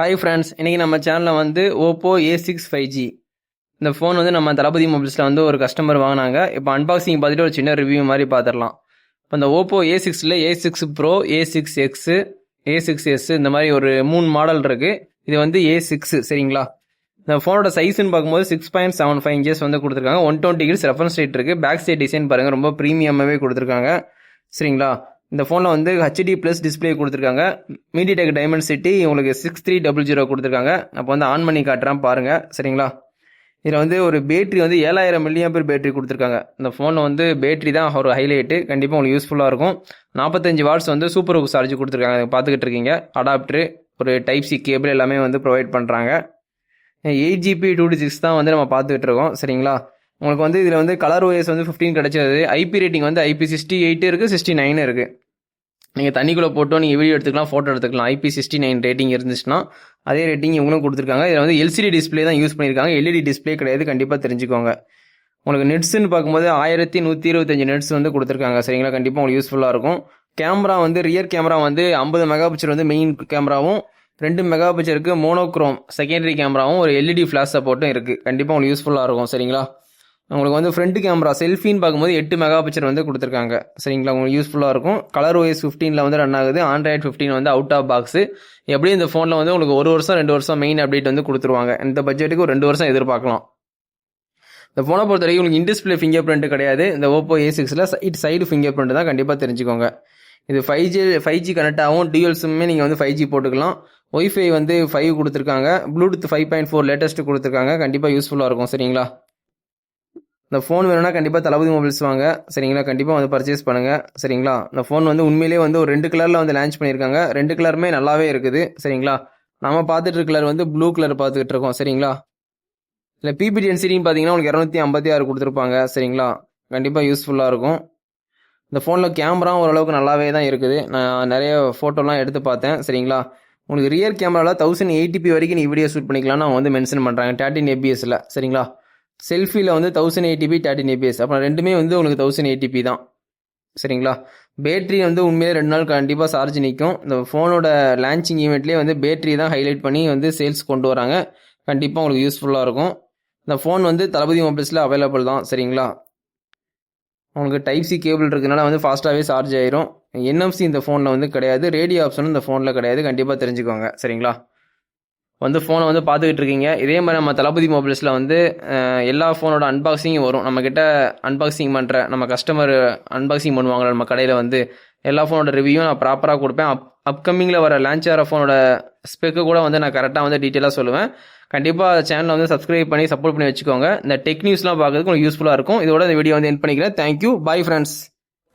Hi friends, இன்றைக்கி நம்ம சேனலில் வந்து ஓப்போ A6 5G இந்த ஃபோன் வந்து நம்ம தளபதி மொபைல்ஸில் வந்து ஒரு கஸ்டமர் வாங்கினாங்க. இப்போ அன்பாக்சிங் பார்த்துட்டு ஒரு சின்ன ரிவ்யூ மாதிரி பார்த்துடலாம். இப்போ இந்த Oppo A6ல A6 Pro, A6X, A6s இந்த மாதிரி ஒரு 3 மாடல் இருக்குது. இது வந்து A6 சரிங்களா. இந்த ஃபோனோட சைஸ்ன்னு பார்க்கும்போது 6.75 inches வந்து கொடுத்துருக்காங்க. 120 Hz ரெஃபரன்ஸ் ரேட் இருக்குது. பேக் சைட் டிசைன் பாருங்கள், ரொம்ப ப்ரீமியமாகவே கொடுத்துருக்காங்க சரிங்களா. இந்த ஃபோனில் வந்து HD ப்ளஸ் டிஸ்பிளே கொடுத்துருக்காங்க. மீடியாடெக் டைமென்சிட்டி உங்களுக்கு 6300 கொடுத்துருக்காங்க. அப்போ வந்து ஆன் பண்ணி காட்டுறேன் பாருங்கள் சரிங்களா. இதில் வந்து ஒரு பேட்டரி வந்து 7000 mAh பேட்டரி கொடுத்துருக்காங்க. இந்த ஃபோனில் வந்து பேட்டரி தான் ஒரு ஹைலைட்டு, கண்டிப்பாக உங்களுக்கு யூஸ்ஃபுல்லாக இருக்கும். 45 வாட்ஸ் வந்து சூப்பர் ஹுக் சார்ஜ் கொடுத்துருக்காங்க, பார்த்துக்கிட்டு இருக்கீங்க. அடாப்டரு, ஒரு டைப் சி கேபிள் எல்லாமே வந்து ப்ரொவைட் பண்ணுறாங்க. 8GB 256 தான் வந்து நம்ம பார்த்துக்கிட்டு இருக்கோம் சரிங்களா. உங்களுக்கு வந்து இதில் வந்து கலர் ஓஎஸ் வந்து 15 கிடச்சது. IP ரேட்டிங் வந்து IP68 இருக்குது, 69 இருக்குது. நீங்கள் தண்ணிக்குள்ளே போட்டோம், நீங்கள் வீடியோ எடுத்துக்கலாம், ஃபோட்டோ எடுத்துக்கலாம். IP69 ரேட்டிங் இருந்துச்சுன்னா அதே ரேட்டிங் இவங்களும் கொடுத்துருக்காங்க. இதில் வந்து LCD டிஸ்பிளே தான் யூஸ் பண்ணியிருக்காங்க, LED டிஸ்பிளே கிடையாது, கண்டிப்பாக தெரிஞ்சுக்கோங்க. உங்களுக்கு நெட்ஸ்ன்னு பார்க்கும்போது 1125 நெட்ஸ் வந்து கொடுத்துருக்காங்க சரிங்களா. கண்டிப்பாக உங்களுக்கு யூஸ்ஃபுல்லாக இருக்கும். கேமரா வந்து ரியர் கேமரா வந்து 50 மெகாபிக்சல் வந்து மெயின் கேமராவும், 2 மெகாபிக்சலுக்கு மோனோக்ரோம் செகண்டரி கேமராவும், ஒரு LED ஃப்ளாஷ் சப்போர்ட்டும் இருக்குது. கண்டிப்பாக உங்களுக்கு யூஸ்ஃபுல்லாக இருக்கும் சரிங்களா. உங்களுக்கு வந்து ஃப்ரண்ட் கேமரா செல்ஃபின்னு பார்க்கும்போது 8 மெகாபிக்சல் வந்து கொடுத்துருக்காங்க சரிங்களா. உங்களுக்கு யூஸ்ஃபுல்லாக இருக்கும். கலர் OS 15 வந்து ரன் ஆகுது. Android 15 வந்து அவுட் ஆஃப் பாக்ஸு. எப்படி இந்த ஃபோனில் வந்து உங்களுக்கு 1 வருஷம் 2 வருஷம் மெயின் அப்டேட் வந்து கொடுத்துருவாங்க. இந்த பட்ஜெட்டுக்கு ஒரு 2 வருஷம் எதிர்பார்க்கலாம். இந்த ஃபோனை பொறுத்த வரைக்கும் உங்களுக்கு இன்டிஸ்பிளே ஃபிங்கர் பிரிண்ட் கிடையாது. இந்த ஓப்போ A6ல சைடு ஃபிங்கர் பிரிண்ட் தான், கண்டிப்பாக தெரிஞ்சுக்கோங்க. இது 5G கனெக்ட் ஆகும். டியூயல் சிம்மே நீங்கள் வந்து 5G போட்டுக்கலாம். ஒய்ஃபை வந்து 5 கொடுத்துருக்காங்க. ப்ளூடூத் 5.4 லேட்டஸ்ட்டு கொடுத்துருக்காங்க. கண்டிப்பாக யூஸ்ஃபுல்லாக இருக்கும் சரிங்களா. இந்த ஃபோன் வேணும்னா கண்டிப்பாக தளபதி மொபைல்ஸ் வாங்க சரிங்களா. கண்டிப்பாக வந்து பர்ச்சேஸ் பண்ணுங்கள் சரிங்களா. இந்த ஃபோன் வந்து உண்மையிலேயே வந்து ஒரு 2 கலரில் வந்து லான்ச் பண்ணியிருக்காங்க. 2 கலருமே நல்லாவே இருக்குது சரிங்களா. நம்ம பார்த்துட்டு இருக்க கலர் வந்து ப்ளூ கலர் பார்த்துக்கிட்டு இருக்கோம் சரிங்களா. இல்லை PPT டென்சிட்டின்னு பார்த்தீங்கன்னா உங்களுக்கு 256 கொடுத்துருப்பாங்க சரிங்களா. கண்டிப்பாக யூஸ்ஃபுல்லாக இருக்கும். இந்த ஃபோனில் கேமரா ஓரளவுக்கு நல்லாவே தான் இருக்குது. நான் நிறைய ஃபோட்டோலாம் எடுத்து பார்த்தேன் சரிங்களா. உங்களுக்கு ரியர் கேமராவில் 1080p வரைக்கும் நீ வீடியோ ஷூட் பண்ணிக்கலாம்னு அவங்க வந்து மென்ஷன் பண்ணுறாங்க 13 APSல சரிங்களா. செல்ஃபியில் வந்து 1080p 13 APS, அப்புறம் ரெண்டுமே வந்து உங்களுக்கு 1080p தான் சரிங்களா. பேட்டரி வந்து உண்மையிலே 2 நாள் கண்டிப்பாக சார்ஜ் நிற்கும். இந்த ஃபோனோட லான்ச்சிங் ஈவெண்ட்லேயே வந்து பேட்டரி தான் ஹைலைட் பண்ணி வந்து சேல்ஸ் கொண்டு வராங்க. கண்டிப்பாக உங்களுக்கு யூஸ்ஃபுல்லாக இருக்கும். இந்த ஃபோன் வந்து தளபதி மொபைல்ஸில் அவைலபிள் தான் சரிங்களா. உங்களுக்கு டைப் சி கேபிள் இருக்கிறதுனால வந்து ஃபாஸ்ட்டாகவே சார்ஜ் ஆயிரும். NFC இந்த ஃபோனில் வந்து கிடையாது. ரேடியோ ஆப்ஷனும் இந்த ஃபோனில் கிடையாது, கண்டிப்பாக தெரிஞ்சுக்கோங்க சரிங்களா. வந்து ஃபோனை வந்து பார்த்துக்கிட்டு இருக்கீங்க. இதே மாதிரி நம்ம தளபதி மொபைல்ஸில் வந்து எல்லா ஃபோனோட அன்பாக்சிங்கும் வரும். நம்மக்கிட்ட அன்பாக்சிங் பண்ணுற நம்ம கஸ்டமர் அன்பாக்சிங் பண்ணுவாங்க நம்ம கடையில் வந்து எல்லா ஃபோனோட ரிவ்யூவும் நான் ப்ராப்பராக கொடுப்பேன். அப்கமிங்கில் வர லான்ச் ஆகிற ஃபோனோட ஸ்பெக்கு கூட வந்து நான் கரெக்டாக வந்து டீட்டெயிலாக சொல்லுவேன். கண்டிப்பாக சேனலை வந்து சப்ஸ்கிரைப் பண்ணி சப்போர்ட் பண்ணி வச்சுக்கோங்க. இந்த டெக் நியூஸ்லாம் பார்க்கறதுக்கு உங்களுக்கு யூஸ்ஃபுல்லாக இருக்கும். இதோட இந்த வீடியோ வந்து எண்ட் பண்ணிக்கிறேன். Thank you, bye friends.